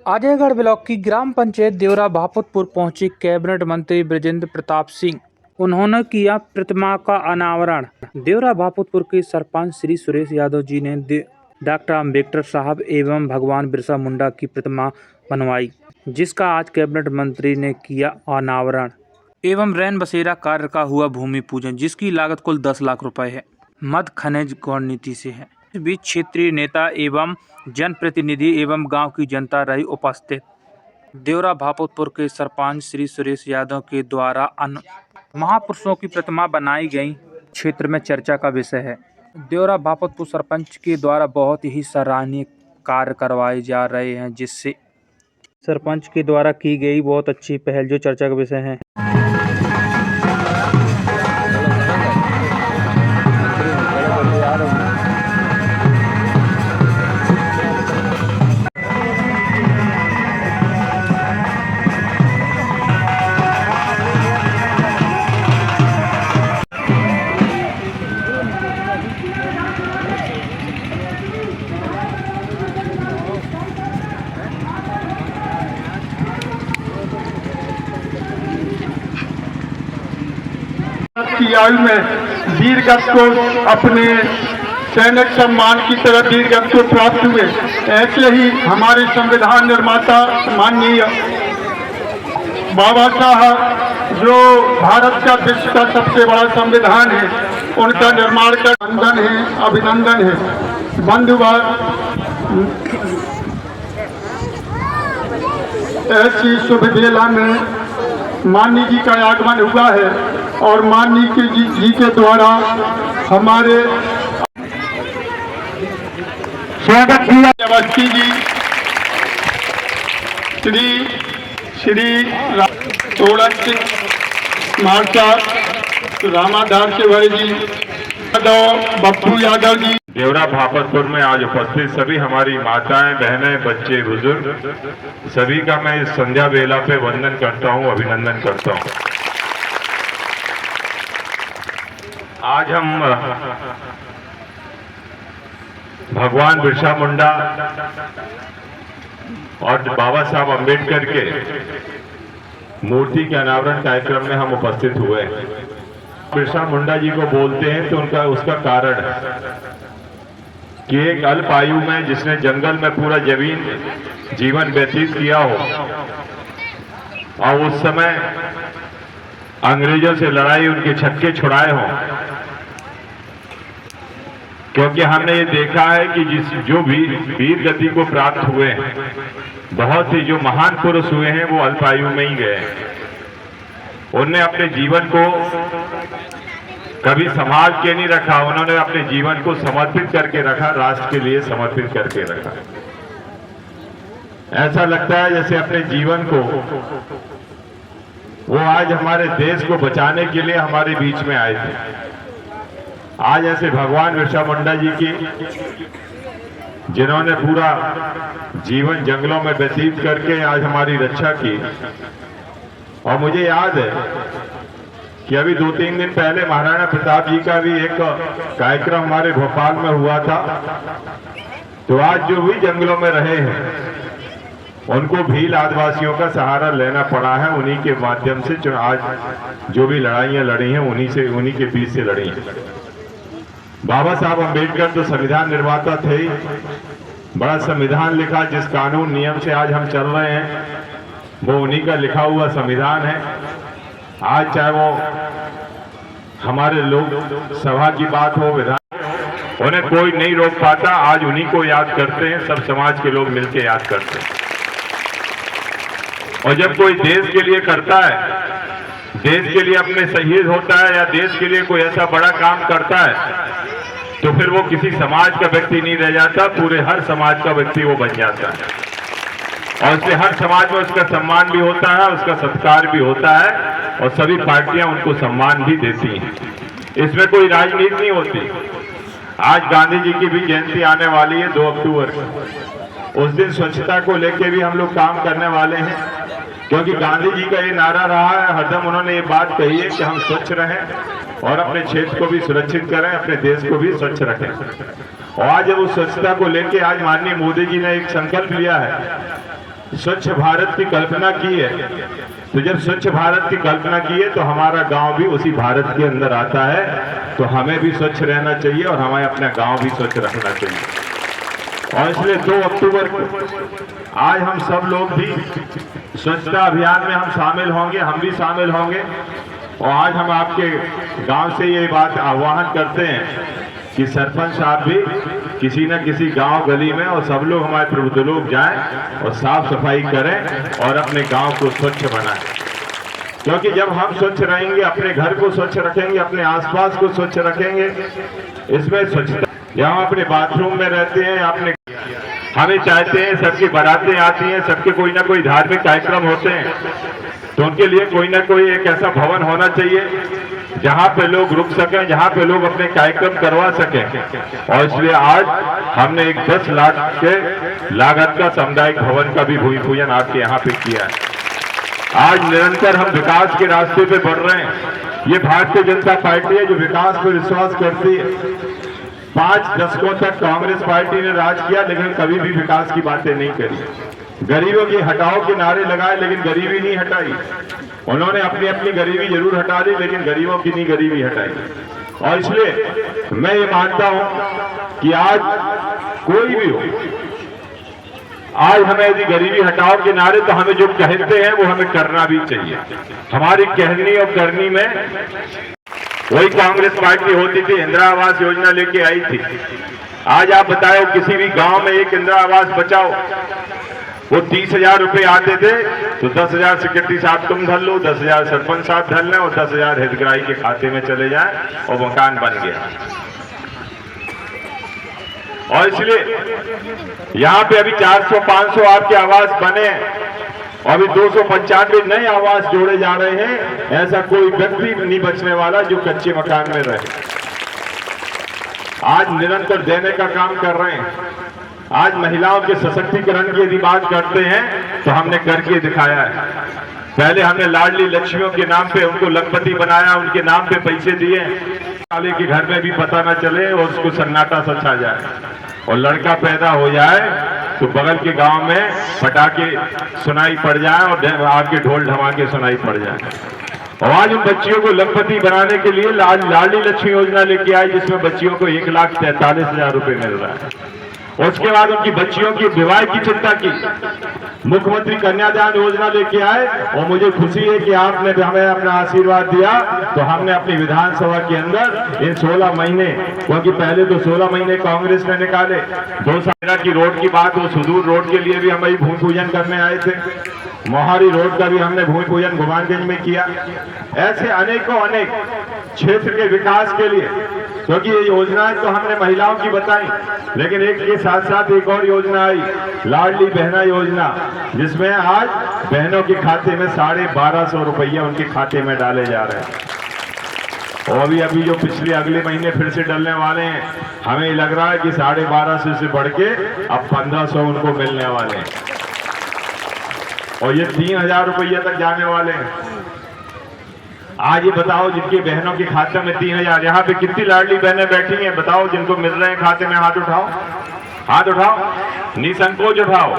आजयगढ़ block की ग्राम पंचायत देवरा भापुतपुर पहुंचे cabinet मंत्री बृजेंद्र प्रताप सिंह। उन्होंने किया प्रतिमा का अनावरण। देवरा भापुतपुर के सरपंच श्री सुरेश यादव जी ने डॉक्टर अम्बेडकर साहब एवं भगवान बिरसा मुंडा की प्रतिमा बनवाई, जिसका आज कैबिनेट मंत्री ने किया अनावरण एवं रैन बसेरा कार्य का हुआ भूमि पूजन, जिसकी लागत कुल 10 लाख रुपए है। मध्य खनिज गौण नीति से है। इस बीच क्षेत्रीय नेता एवं जनप्रतिनिधि एवं गांव की जनता रही उपस्थित। देवरा भापुतपुर के सरपंच श्री सुरेश यादव के द्वारा महापुरुषों की प्रतिमा बनाई गई क्षेत्र में चर्चा का विषय है। देवरा भापुतपुर सरपंच के द्वारा बहुत ही सराहनीय कार्य करवाए जा रहे हैं, जिससे सरपंच के द्वारा की गई बहुत अच्छी पहल जो चर्चा का विषय है। की आयु में वीरगति को अपने सैनिक सम्मान की तरह वीरगति को प्राप्त हुए। ऐसे ही हमारे संविधान निर्माता माननीय बाबा साहब, जो भारत का विश्व का सबसे बड़ा संविधान है, उनका निर्माण कर अभिनंदन है। बंधुवार ऐसी शुभ बेला में माननीय जी का आगमन हुआ है और माननीय जी के द्वारा हमारे स्वागत किया। अवस्थी जी, श्री तोड़न सिंह मार्चा, रामाधार शिवहर जी, बप्पू यादव जी। देवरा भापुतपुर में आज उपस्थित सभी हमारी माताएं, बहनें, बच्चे, बुजुर्ग, सभी का मैं इस संध्या बेला पे वंदन करता हूं, अभिनंदन करता हूं। आज हम भगवान बिरसा मुंडा और बाबा साहब अम्बेडकर के मूर्ति के अनावरण कार्यक्रम में हम उपस्थित हुए। बिरसा मुंडा जी को बोलते हैं तो उसका कारण है कि एक अल्प आयु में जिसने जंगल में पूरा जीवन व्यतीत किया हो और उस समय अंग्रेजों से लड़ाई उनके छक्के छुड़ाए हों, क्योंकि हमने ये देखा है कि जो भी वीर गति को प्राप्त हुए हैं, बहुत ही जो महान पुरुष हुए हैं, वो अल्पायु में ही गए। उनने अपने जीवन को कभी समाज के नहीं रखा, उन्होंने अपने जीवन को समर्पित करके रखा, राष्ट्र के लिए समर्पित करके रखा। ऐसा लगता है जैसे अपने जीवन को वो आज हमारे देश को बचाने के लिए हमारे बीच में आए थे। आज ऐसे भगवान बिरसा मुंडा जी की, जिन्होंने पूरा जीवन जंगलों में व्यतीत करके आज हमारी रक्षा की। और मुझे याद है कि अभी 2-3 दिन पहले महाराणा प्रताप जी का भी एक कार्यक्रम हमारे भोपाल में हुआ था। तो आज जो भी जंगलों में रहे हैं, उनको भील आदिवासियों का सहारा लेना पड़ा है। उन्हीं के माध्यम से जो आज जो भी लड़ाइयां लड़ी हैं, उन्हीं के बीच से लड़ी हैं। बाबा साहब अम्बेडकर तो संविधान निर्माता थे ही, बड़ा संविधान लिखा, जिस कानून नियम से आज हम चल रहे हैं वो उन्हीं का लिखा हुआ संविधान है। आज चाहे वो हमारे लोग सभा की बात हो, विधान, उन्हें कोई नहीं रोक पाता। आज उन्हीं को याद करते हैं, सब समाज के लोग मिलकर याद करते हैं। और जब कोई देश के लिए करता है, देश के लिए अपने शहीद होता है या देश के लिए कोई ऐसा बड़ा काम करता है, तो फिर वो किसी समाज का व्यक्ति नहीं रह जाता, पूरे हर समाज का व्यक्ति वो बन जाता है। और इसलिए हर समाज में उसका सम्मान भी होता है, उसका सत्कार भी होता है, और सभी पार्टियां उनको सम्मान भी देती हैं। इसमें कोई राजनीति नहीं होती। आज गांधी जी की भी जयंती आने वाली है 2 अक्टूबर को। उस दिन स्वच्छता को लेकर भी हम लोग काम करने वाले हैं, क्योंकि गांधी जी का ये नारा रहा है, हरदम उन्होंने ये बात कही है कि हम स्वच्छ रहें और अपने क्षेत्र को भी सुरक्षित करें, अपने देश को भी स्वच्छ रखें। और आज उस स्वच्छता को लेकर आज माननीय मोदी जी ने एक संकल्प लिया है स्वच्छ भारत की कल्पना की है, तो जब स्वच्छ भारत की कल्पना की है तो हमारा गांव भी उसी भारत के अंदर आता है, तो हमें भी स्वच्छ रहना चाहिए और हमें अपना गांव भी स्वच्छ रखना चाहिए। और इसलिए 2 अक्टूबर को आज हम सब लोग भी स्वच्छता अभियान में हम शामिल होंगे, हम भी शामिल होंगे। और आज हम आपके गांव से ये बात आह्वान करते हैं कि सरपंच साहब भी किसी न किसी गांव गली में और सब लोग हमारे प्रबुद्ध लोग जाएं और साफ सफाई करें और अपने गांव को स्वच्छ बनाएं। क्योंकि जब हम स्वच्छ रहेंगे, अपने घर को स्वच्छ रखेंगे, अपने आसपास को स्वच्छ रखेंगे, इसमें स्वच्छता। जब हम अपने बाथरूम में रहते हैं, अपने हमें चाहते हैं, सबकी बारातें आती हैं, सबके कोई ना कोई धार्मिक कार्यक्रम होते हैं, तो उनके लिए कोई ना कोई एक ऐसा भवन होना चाहिए जहां पे लोग रुक सकें, जहां पे लोग अपने कार्यक्रम करवा सकें। और इसलिए आज हमने एक 10 लाख के लागत का सामुदायिक भवन का भी भूमि पूजन आपके यहाँ पे किया है। आज निरंतर हम विकास के रास्ते पे बढ़ रहे हैं। ये भारतीय जनता पार्टी है जो विकास पर विश्वास करती है। 5 दशकों तक कांग्रेस पार्टी ने राज किया, लेकिन कभी भी विकास की बातें नहीं करी। गरीबों की हटाओ के नारे लगाए, लेकिन गरीबी नहीं हटाई। उन्होंने अपनी अपनी गरीबी जरूर हटा दी, लेकिन गरीबों की नहीं गरीबी हटाई। और इसलिए मैं ये मानता हूं कि आज कोई भी हो, आज हमें यदि गरीबी हटाओ के नारे, तो हमें जो कहते हैं वो हमें करना भी चाहिए। हमारी कहनी और करनी में वही कांग्रेस पार्टी होती थी, इंदिरा आवास योजना लेके आई थी। आज आप बताओ किसी भी गांव में एक इंदिरा आवास बचाओ, वो 30,000 रुपए आते थे, तो 10,000 सेक्रेटरी साहब तुम धर लो, 10,000 सरपंच साहब धर लें और 10,000 हितग्राही के खाते में चले जाएं और मकान बन गया। और इसलिए यहाँ पे अभी 400-500 आपके आवास बने, अभी 295 नए आवास जोड़े जा रहे हैं। ऐसा कोई व्यक्ति नहीं बचने वाला जो कच्चे मकान में रहे। आज निरंतर देने का काम कर रहे हैं। आज महिलाओं के सशक्तिकरण की यदि बात करते हैं तो हमने करके दिखाया है। पहले हमने लाडली लक्ष्मियों के नाम पे उनको लखपति बनाया, उनके नाम पे पैसे दिए, वाले के घर में भी पता न चले और उसको सन्नाटा सा छा जाए, और लड़का पैदा हो जाए तो बगल के गांव में पटाखे सुनाई पड़ जाए और आपके ढोल धमाके सुनाई पड़ जाए। और आज उन बच्चियों को लखपति बनाने के लिए लाडली लक्ष्मी योजना लेके आई, जिसमें बच्चियों को 1,43,000 रुपए मिल रहा है। उसके बाद उनकी बच्चियों की विवाह की चिंता की, मुख्यमंत्री कन्यादान योजना लेके आए। और मुझे खुशी है कि आपने हमें अपना आशीर्वाद दिया, तो हमने अपनी विधानसभा के अंदर इन 16 महीने, क्योंकि पहले तो 16 महीने कांग्रेस ने निकाले, 2 साल की रोड की बात, वो सुदूर रोड के लिए भी हम वही भूमि पूजन करने आए थे। मोहारी रोड का भी हमने भूमि पूजन गोपालगंज में किया। ऐसे अनेकों अनेक क्षेत्र के विकास के लिए, क्योंकि ये योजनाएं तो हमने महिलाओं की बताई, लेकिन एक के साथ साथ एक और योजना आई, लाडली बहना योजना, जिसमें आज बहनों के खाते में 1250 रुपये उनके खाते में डाले जा रहे हैं। और अभी जो पिछले अगले महीने फिर से डलने वाले हैं। हमें लग रहा है कि 1250 से बढ़ के अब 1500 उनको मिलने वाले हैं, और ये 3,000 रुपये तक जाने वाले हैं। आज ये बताओ, जिनके बहनों के खाते में 3,000, यहाँ पे कितनी लाडली बहनें बैठी हैं, बताओ जिनको मिल रहे हैं खाते में, हाथ उठाओ, हाथ उठाओ, निसंकोच उठाओ।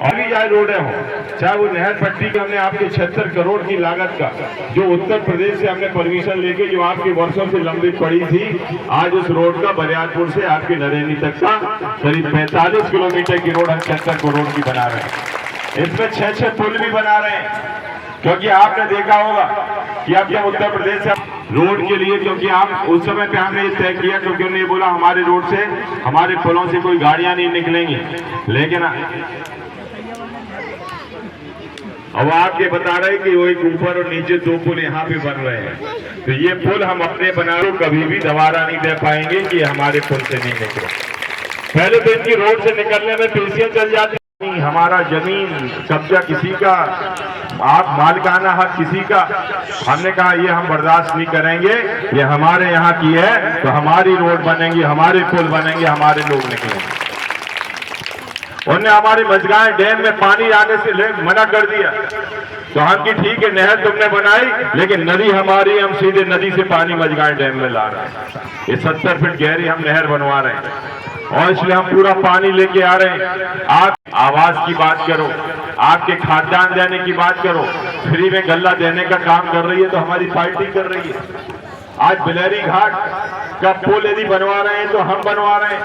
अभी चाहे रोडें हो, चाहे वो नहर पट्टी की, हमने आपके 76 करोड़ की लागत का, जो उत्तर प्रदेश से हमने परमिशन लेके, जो आपके वर्षों से लंबित पड़ी थी, आज उस रोड का बरियारपुर से आपके नरेनी तक का करीब 45 किलोमीटर की रोड हम 76 करोड़ की बना रहे हैं। इसमें 6 पुल भी बना रहे हैं, क्योंकि आपने देखा होगा कि अब जब उत्तर प्रदेश से रोड के लिए, क्योंकि आप उस समय पे हमने ये तय किया, क्योंकि उन्होंने बोला हमारे रोड से, हमारे पुलों से कोई गाड़ियां नहीं निकलेंगी, लेकिन अब आपके बता रहे कि वो एक ऊपर और नीचे 2 पुल यहाँ पे बन रहे हैं। तो ये पुल हम अपने बना लो, कभी भी दोबारा नहीं दे पाएंगे कि हमारे पुल से नहीं निकले। पहले तो इनकी रोड से निकलने में पेशियां चल जाती, हमारा जमीन कब्जा किसी का, आप मालिकाना हक किसी का। हमने कहा ये हम बर्दाश्त नहीं करेंगे, ये हमारे यहाँ की है, तो हमारी रोड बनेंगी, हमारे पुल बनेंगे, हमारे लोग निकलेंगे। उन्होंने हमारे मझगांव डैम में पानी आने से मना कर दिया, तो हम की ठीक है, नहर तुमने बनाई, लेकिन नदी हमारी, हम सीधे नदी से पानी मझगांव डैम में ला रहे हैं। ये 70 फीट गहरी हम नहर बनवा रहे हैं। और इसलिए हम पूरा पानी लेके आ रहे हैं। आप आवास की बात करो, आपके खाद्यान्न देने की बात करो, फ्री में गल्ला देने का काम कर रही है तो हमारी पार्टी कर रही है। आज बिलहरी घाट का पुल यदि बनवा रहे हैं तो हम बनवा रहे हैं,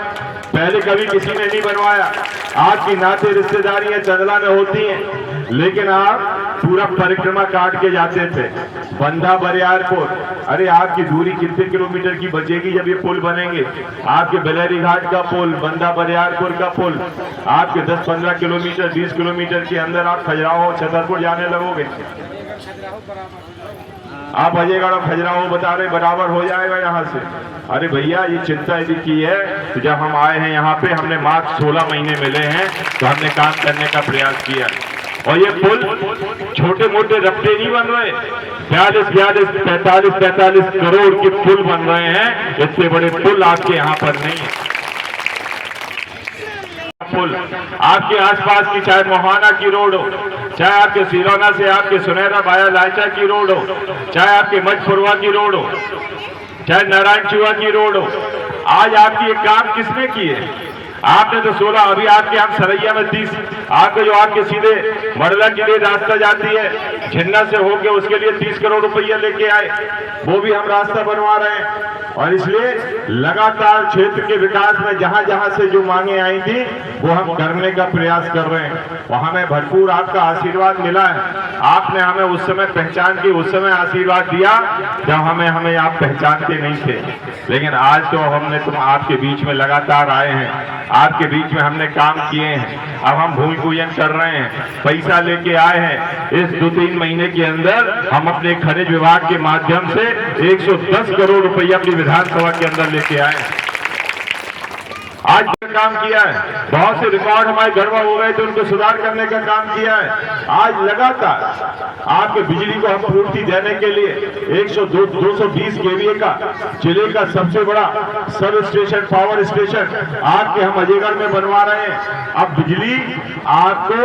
पहले कभी किसी ने नहीं बनवाया। आपकी नाते रिश्तेदारियां चंदला में होती हैं, लेकिन आप पूरा परिक्रमा काट के जाते थे बंधा बरियारपुर। अरे आपकी दूरी कितने किलोमीटर की बचेगी जब ये पुल बनेंगे? आपके बिलहरी घाट का पुल, बंधा बरियारपुर का पुल, आपके 10-15 किलोमीटर 20 किलोमीटर के अंदर आप खजुराहो छतरपुर जाने लगोगे। आप अजयगढ़ और खजुराहो बता रहे बराबर हो जाएगा यहाँ से। अरे भैया ये चिंता यदि की है तो जब हम आए हैं यहाँ पे, हमने मात्र 16 महीने मिले हैं तो हमने काम करने का प्रयास किया। और ये पुल छोटे मोटे रफ्ते नहीं बन रहे, 45 करोड़ के पुल बन रहे हैं। इतने बड़े पुल आपके यहाँ पर नहीं है। पुल आपके आसपास की, चाहे मोहाना की रोड हो, चाहे आपके सिरौना से आपके सुनहरा बाया लाचा की रोड हो, चाहे आपके मजपुरवा की रोड हो, चाहे नारायण चुआ की रोड हो, आज आपकी ये काम किसने की है? आपने तो 16, अभी आपके हम सरैया में 30, आपके जो आपके सीधे मरला के लिए रास्ता जाती है झिन्ना से होके, उसके लिए 30 करोड़ रुपया लेके आए, वो भी हम रास्ता बनवा रहे हैं। और इसलिए लगातार क्षेत्र के विकास में जहां जहां से जो मांगे आई थी वो हम करने का प्रयास कर रहे हैं। और हमें भरपूर आपका आशीर्वाद मिला है। आपने हमें उस समय पहचान की, उस समय आशीर्वाद दिया जब हमें आप पहचानते नहीं थे, लेकिन आज तो हमने तुम आपके बीच में लगातार आए हैं, आपके बीच में हमने काम किए हैं। अब हम भूमि पूजन कर रहे हैं, पैसा लेके आए हैं। इस 2-3 महीने के अंदर हम अपने खनिज विभाग के माध्यम से 110 करोड़ रुपया अपनी विधानसभा के अंदर लेके आए हैं। आज काम किया है, बहुत से रिकॉर्ड हमारे गड़बड़ हो गए थे, उनको सुधार करने का काम किया है। आज लगातार आपके बिजली को हम पूर्ति देने के लिए 220 केवीए का जिले का सबसे बड़ा सब स्टेशन, पावर स्टेशन आपके हम अजयगढ़ में बनवा रहे हैं। अब बिजली आपको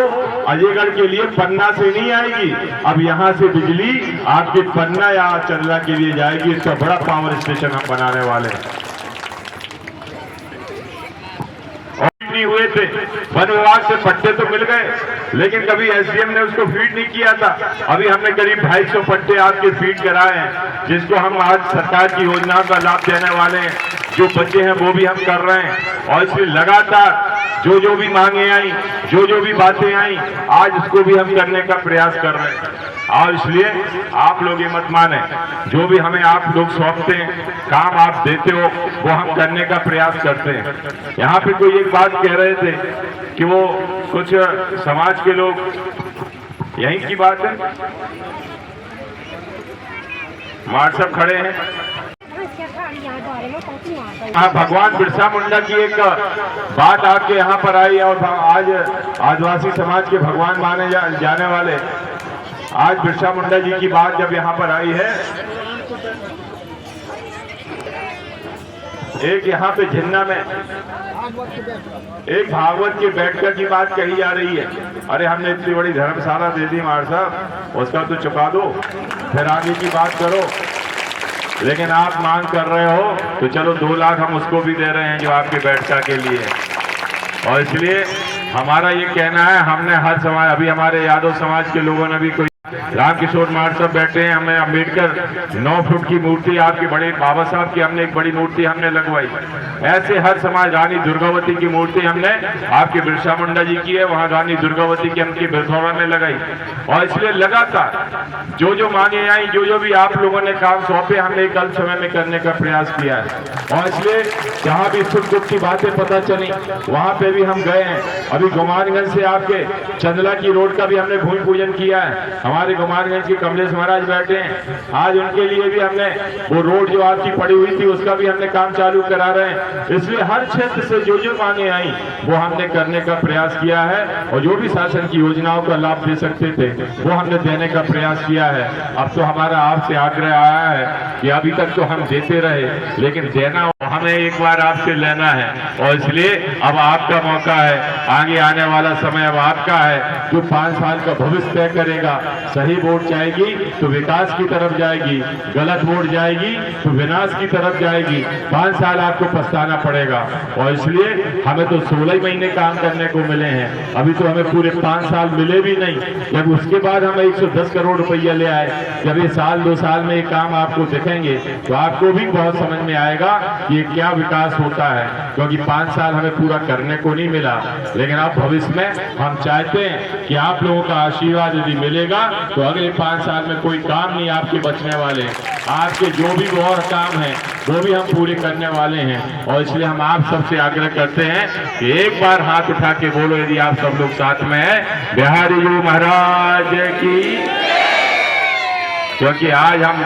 अजयगढ़ के लिए पन्ना से नहीं आएगी, अब यहाँ से बिजली आपके पन्ना या चंदला के लिए जाएगी। इसका बड़ा पावर स्टेशन हम बनाने वाले हैं। हुए थे, वन विभाग से पट्टे तो मिल गए, लेकिन कभी एसडीएम ने उसको फीड नहीं किया था। अभी हमने करीब 250 पट्टे आपके फीड कराए हैं, जिसको हम आज सरकार की योजनाओं का लाभ देने वाले हैं। जो बच्चे हैं वो भी हम कर रहे हैं। और इसलिए लगातार जो भी मांगे आई, जो भी बातें आई, आज उसको भी हम करने का प्रयास कर रहे हैं। और इसलिए आप लोग ये मत माने, जो भी हमें आप लोग सौंपते हैं, काम आप देते हो, वो हम करने का प्रयास करते हैं। यहाँ पे कोई एक बात कह रहे थे कि वो कुछ समाज के लोग, यहीं की बात है, मार सब खड़े हैं। हाँ, भगवान बिरसा मुंडा की एक बात आपके यहाँ पर आई, और आज आदिवासी समाज के भगवान माने जाने वाले आज बिरसा मुंडा जी की बात जब यहाँ पर आई है, एक यहाँ पे झिन्ना में एक भागवत के बैठकर की बात कही जा रही है। अरे हमने इतनी बड़ी धर्मशाला दे दी मार साहब, उसका तो चुका दो, फिर आगे की बात करो। लेकिन आप मांग कर रहे हो तो चलो 2 लाख हम उसको भी दे रहे हैं जो आपके बैठका के लिए। और इसलिए हमारा ये कहना है, हमने हर समाज, अभी हमारे यादव समाज के लोगों ने भी कोई रामकिशोर मार साहब बैठे हैं, हमें अम्बेडकर 9 फुट की मूर्ति आपके बड़े बाबा साहब की हमने एक बड़ी मूर्ति हमने लगवाई। ऐसे हर समाज, रानी दुर्गावती की मूर्ति हमने आपके बिरसा मुंडा जी की है, वहां रानी दुर्गावती की हमकी बिरसौरा में लगाई। और इसलिए लगातार जो मांगे आई, जो भी आप लोगों ने काम सौंपे, हमने एक अल्प समय में करने का प्रयास किया है। और इसलिए जहाँ भी सुख दुख की बातें पता चली वहां पे भी हम गए हैं। अभी गुमानगंज से आपके चंदला की रोड का भी हमने भूमि पूजन किया है। हमारे गुमानगंज के कमलेश महाराज बैठे हैं, आज उनके लिए भी हमने वो रोड जो आपकी पड़ी हुई थी उसका भी हमने काम चालू करा रहे हैं। इसलिए हर क्षेत्र से जो मांगे आई वो हमने करने का प्रयास किया है। और जो भी शासन की योजनाओं का लाभ दे सकते थे वो हमने देने का प्रयास किया है। अब तो हमारा आपसे आग्रह आया है कि अभी तक तो हम देते रहे, लेकिन देना हमें एक बार आपसे लेना है। और इसलिए अब आपका मौका है आगे आने वाला समय अब आपका है, जो 5 साल का भविष्य तय करेगा। सही वोट जाएगी तो विकास की तरफ जाएगी, गलत वोट जाएगी तो विनाश की तरफ जाएगी। 5 साल आपको पछताना पड़ेगा और इसलिए हमें तो 16 महीने काम करने को मिले हैं, अभी तो हमें पूरे 5 साल मिले भी नहीं। जब उसके बाद हम 110 करोड़ रुपया ले आए, जब ये साल 2 साल में ये काम आपको दिखेंगे तो आपको भी बहुत समझ में आएगा कि ये क्या विकास होता है, क्योंकि 5 साल हमें पूरा करने को नहीं मिला। लेकिन अब भविष्य में हम चाहते हैं कि आप लोगों का आशीर्वाद यदि मिलेगा तो अगले 5 साल में कोई काम नहीं आपके बचने वाले। आपके जो भी और काम है वो भी हम पूरे करने वाले हैं और इसलिए हम आप सबसे आग्रह करते हैं कि एक बार हाथ उठा के बोलो यदि आप सब लोग साथ में हैं, बिहारी जी महाराज की। क्योंकि आज हम